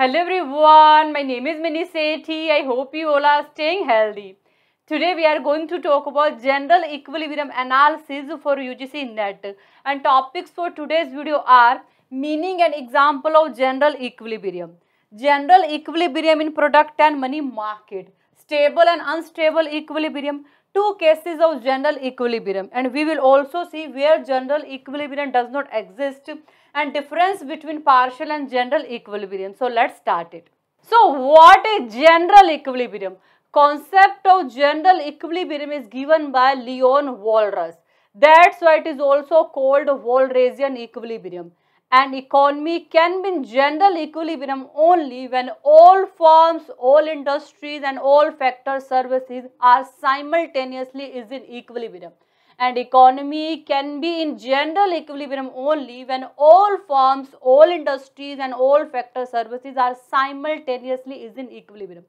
Hello everyone, my name is Mini Sethi. I hope you all are staying healthy. Today we are going to talk about general equilibrium analysis for UGC NET, and topics for today's video are meaning and example of general equilibrium in product and money market, stable and unstable equilibrium, two cases of general equilibrium, and we will also see where general equilibrium does not exist and difference between partial and general equilibrium. So let's start it. So what is general equilibrium? Concept of general equilibrium is given by Leon Walras. That's why it is also called Walrasian equilibrium. An economy can be in general equilibrium only when all firms, all industries and all factors services are simultaneously is in equilibrium. And economy can be in general equilibrium only when all firms, all industries and all factor services are simultaneously is in equilibrium.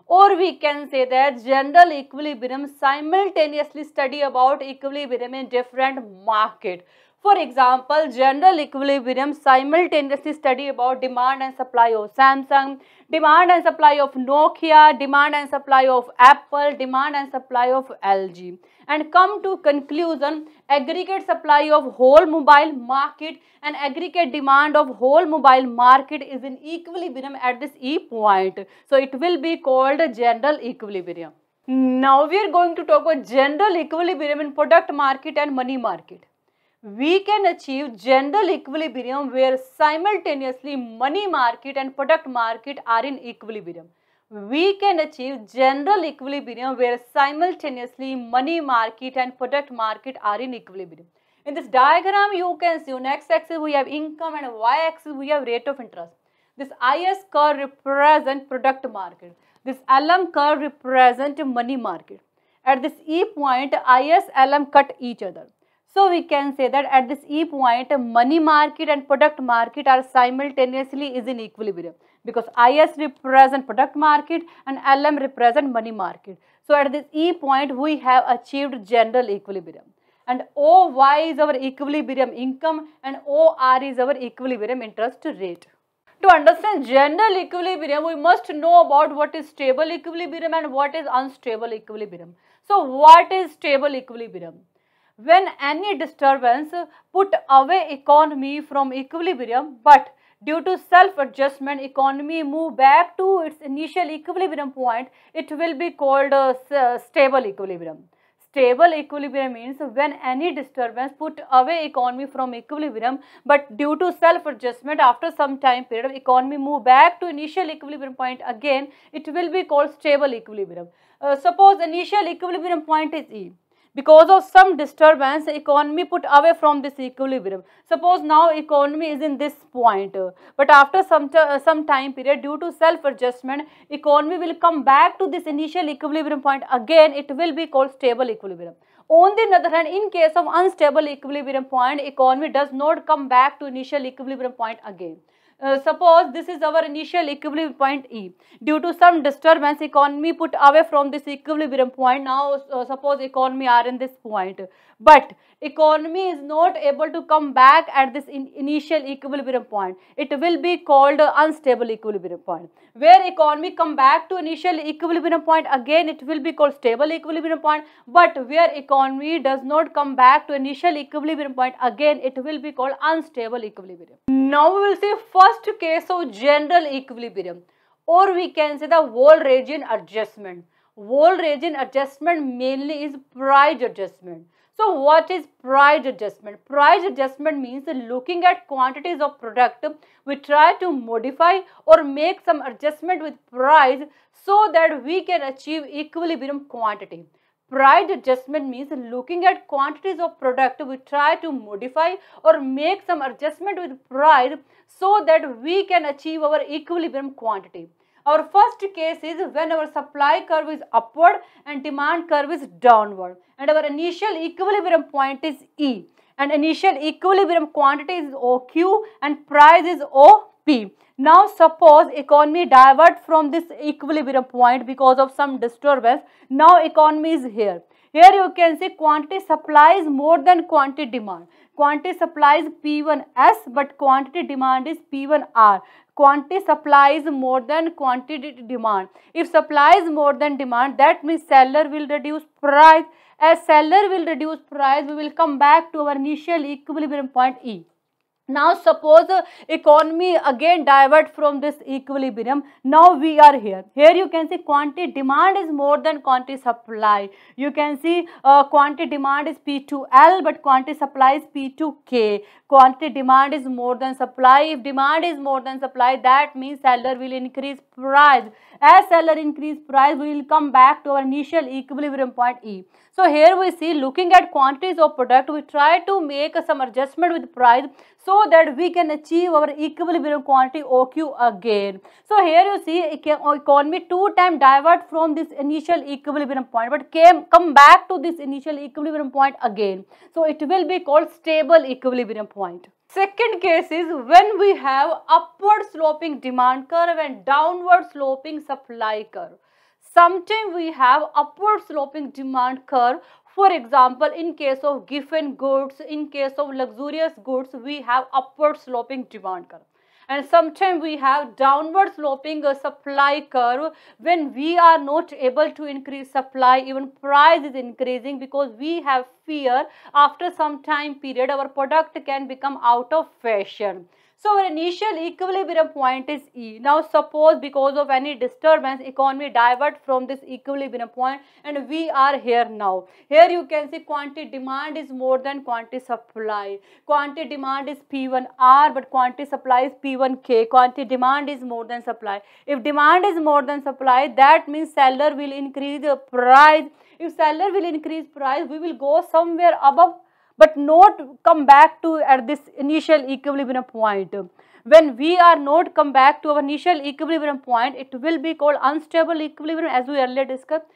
Or we can say that general equilibrium simultaneously study about equilibrium in different market. For example, general equilibrium simultaneously study about demand and supply of Samsung, demand and supply of Nokia, demand and supply of Apple, demand and supply of LG, and come to conclusion aggregate supply of whole mobile market and aggregate demand of whole mobile market is in equilibrium at this E point. So it will be called general equilibrium. Now we are going to talk about general equilibrium in product market and money market. We can achieve general equilibrium where simultaneously money market and product market are in equilibrium. We can achieve general equilibrium where simultaneously money market and product market are in equilibrium. In this diagram, you can see on x-axis we have income and y-axis we have rate of interest. This IS curve represents product market. This LM curve represents money market. At this E point, IS, LM cut each other. So we can say that at this E point, money market and product market are simultaneously is in equilibrium because IS represent product market and LM represent money market. So at this E point, we have achieved general equilibrium. And OY is our equilibrium income and OR is our equilibrium interest rate. To understand general equilibrium, we must know about what is stable equilibrium and what is unstable equilibrium. So what is stable equilibrium? When any disturbance put away economy from equilibrium, but due to self-adjustment economy move back to its initial equilibrium point, it will be called stable equilibrium. Stable equilibrium means when any disturbance put away economy from equilibrium, but due to self-adjustment after some time period economy move back to initial equilibrium point again, it will be called stable equilibrium. Suppose initial equilibrium point is E. Because of some disturbance, economy put away from this equilibrium. Suppose now economy is in this point, but after some time period, due to self-adjustment, economy will come back to this initial equilibrium point again. It will be called stable equilibrium. On the other hand, in case of unstable equilibrium point, economy does not come back to initial equilibrium point again. Suppose this is our initial equilibrium point E. Due to some disturbance, economy put away from this equilibrium point. Now suppose economy are in this point, but economy is not able to come back at this initial equilibrium point. It will be called unstable equilibrium point. Where economy come back to initial equilibrium point again, it will be called stable equilibrium point. But where economy does not come back to initial equilibrium point again, it will be called unstable equilibrium. Now we will see first case of general equilibrium, or we can say the Walrasian adjustment. Walrasian adjustment mainly is price adjustment. So what is price adjustment? Price adjustment means looking at quantities of product, we try to modify or make some adjustment with price so that we can achieve equilibrium quantity. Price adjustment means looking at quantities of product, we try to modify or make some adjustment with price so that we can achieve our equilibrium quantity. Our first case is when our supply curve is upward and demand curve is downward, and our initial equilibrium point is E, and initial equilibrium quantity is OQ and price is OP. Now suppose economy divert from this equilibrium point because of some disturbance. Now economy is here. Here you can see quantity supply is more than quantity demand. Quantity supply is P1S, but quantity demand is P1R. Quantity supply is more than quantity demand. If supply is more than demand, that means seller will reduce price. As seller will reduce price, we will come back to our initial equilibrium point E. Now suppose economy again divert from this equilibrium. Now we are here. Here you can see quantity demand is more than quantity supply. You can see quantity demand is P2L, but quantity supply is P2K. Quantity demand is more than supply. If demand is more than supply, that means seller will increase price. As seller increase price, we will come back to our initial equilibrium point E. So here we see, looking at quantities of product, we try to make some adjustment with price so that we can achieve our equilibrium quantity OQ again. So here you see economy 2 times divert from this initial equilibrium point, but come back to this initial equilibrium point again. So it will be called stable equilibrium point. Second case is when we have upward sloping demand curve and downward sloping supply curve. Sometimes we have upward sloping demand curve. For example, in case of given goods, in case of luxurious goods, we have upward sloping demand curve. And sometimes we have downward sloping supply curve. When we are not able to increase supply, even price is increasing, because we have fear after some time period our product can become out of fashion. So our initial equilibrium point is E. Now suppose because of any disturbance economy divert from this equilibrium point and we are here now. Here you can see quantity demand is more than quantity supply. Quantity demand is P1R, but quantity supply is P1K. Quantity demand is more than supply. If demand is more than supply, that means seller will increase the price. If seller will increase price, we will go somewhere above, but not come back to at this initial equilibrium point. When we are not come back to our initial equilibrium point, it will be called unstable equilibrium, as we earlier discussed.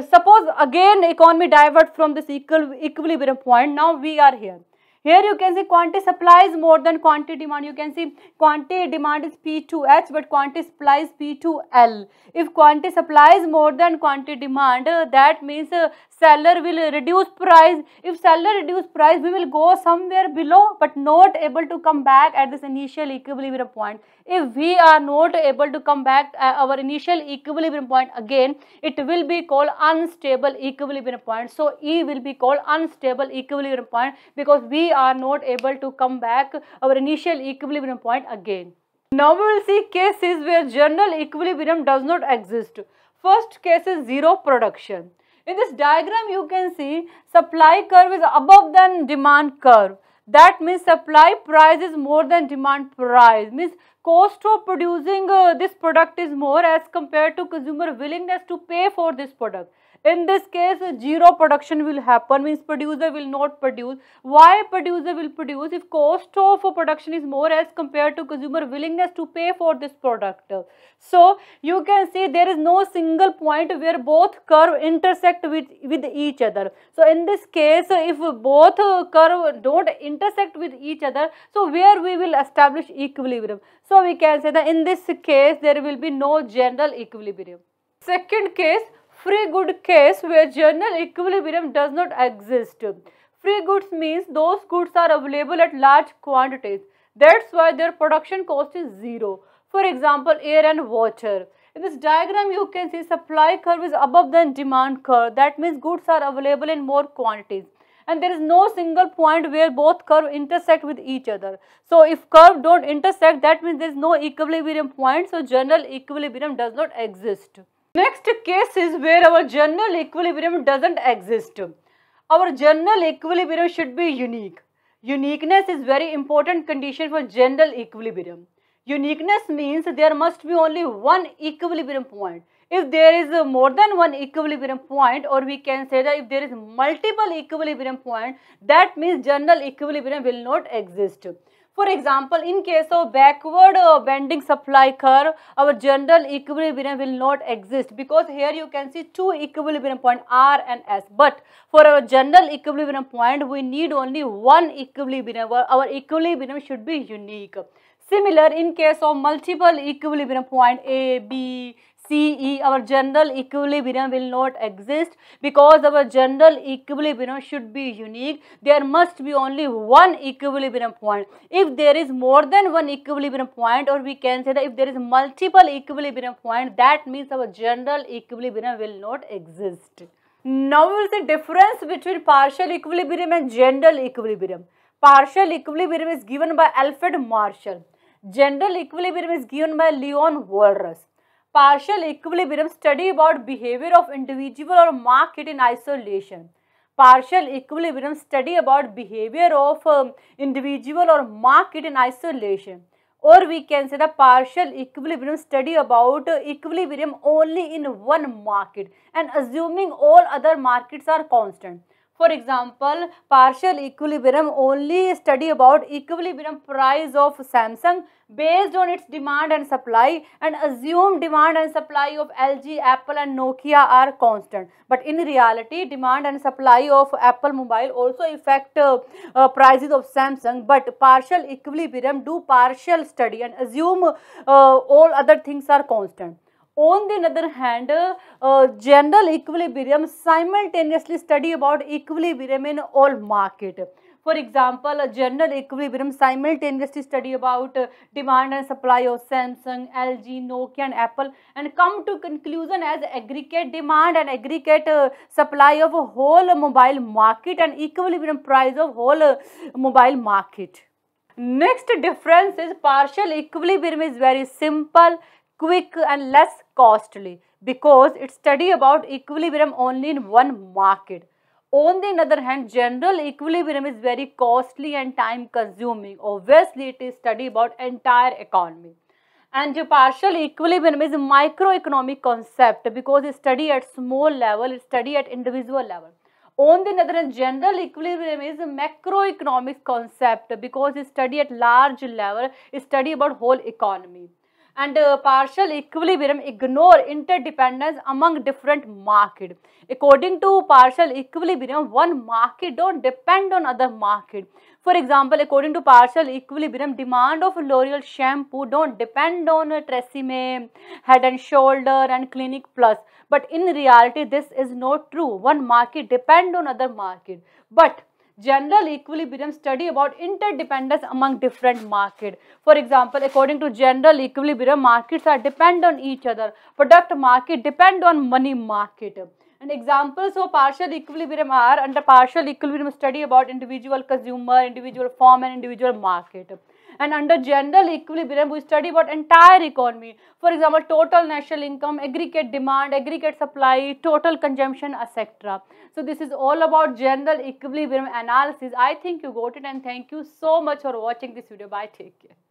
Suppose again economy divert from this equilibrium point. Now we are here. Here you can see quantity supply is more than quantity demand. You can see quantity demand is P2H, but quantity supply is P2L. If quantity supply is more than quantity demand, that means seller will reduce price. If seller reduce price, we will go somewhere below, but not able to come back at this initial equilibrium point. If we are not able to come back at our initial equilibrium point again, it will be called unstable equilibrium point. So E will be called unstable equilibrium point, because we are not able to come back our initial equilibrium point again. Now we will see cases where general equilibrium does not exist. First case is zero production. In this diagram you can see supply curve is above than demand curve. That means supply price is more than demand price. Means cost of producing this product is more as compared to consumer willingness to pay for this product. In this case, zero production will happen, means producer will not produce. Why producer will produce? If cost of production is more as compared to consumer willingness to pay for this product. So you can see there is no single point where both curve intersect with each other. So in this case, if both curve don't intersect with each other, so where we will establish equilibrium? So we can say that in this case there will be no general equilibrium. Second case, free good case, where general equilibrium does not exist. Free goods means those goods are available at large quantities. That's why their production cost is zero. For example, air and water. In this diagram you can see supply curve is above than demand curve. That means goods are available in more quantities. And there is no single point where both curve intersect with each other. So if curve don't intersect, that means there is no equilibrium point. So general equilibrium does not exist. Next case is where our general equilibrium doesn't exist. Our general equilibrium should be unique. Uniqueness is very important condition for general equilibrium. Uniqueness means there must be only one equilibrium point. If there is more than one equilibrium point, or we can say that if there is multiple equilibrium point, that means general equilibrium will not exist. For example, in case of backward bending supply curve, our general equilibrium will not exist, because here you can see two equilibrium point R and S. But for our general equilibrium point, we need only one equilibrium. Our equilibrium should be unique. Similar in case of multiple equilibrium point A, B, C, E, our general equilibrium will not exist because our general equilibrium should be unique. There must be only one equilibrium point. If there is more than one equilibrium point, or we can say that if there is multiple equilibrium point, that means our general equilibrium will not exist. Now we will see difference between partial equilibrium and general equilibrium. Partial equilibrium is given by Alfred Marshall. General equilibrium is given by Leon Walras. Partial equilibrium study about behavior of individual or market in isolation. Partial equilibrium study about behavior of individual or market in isolation. Or we can say the partial equilibrium study about equilibrium only in one market and assuming all other markets are constant. For example, partial equilibrium only study about equilibrium price of Samsung based on its demand and supply and assume demand and supply of LG, Apple and Nokia are constant. But in reality, demand and supply of Apple mobile also affect prices of Samsung, but partial equilibrium do partial study and assume all other things are constant. On the other hand, general equilibrium simultaneously study about equilibrium in all market. For example, a general equilibrium simultaneously study about demand and supply of Samsung, LG, Nokia and Apple and come to conclusion as aggregate demand and aggregate supply of a whole mobile market and equilibrium price of whole mobile market. Next difference is partial equilibrium is very simple, quick and less costly because it study about equilibrium only in one market. On the other hand, general equilibrium is very costly and time consuming. Obviously, it is study about entire economy. And partial equilibrium is a microeconomic concept because it study at small level, it study at individual level. On the other hand, general equilibrium is a macroeconomic concept because it study at large level, it study about whole economy. And partial equilibrium ignore interdependence among different market. According to partial equilibrium, one market don't depend on other market. For example, according to partial equilibrium, demand of L'Oreal shampoo don't depend on Tresemme, Head and Shoulder and Clinic Plus. But in reality, this is not true. One market depend on other market. But general equilibrium study about interdependence among different markets. For example, according to general equilibrium, markets are depend on each other. Product market depend on money market. And examples of partial equilibrium are under partial equilibrium study about individual consumer, individual firm and individual market. And under general equilibrium, we study about entire economy. For example, total national income, aggregate demand, aggregate supply, total consumption, etc. So this is all about general equilibrium analysis. I think you got it and thank you so much for watching this video. Bye. Take care.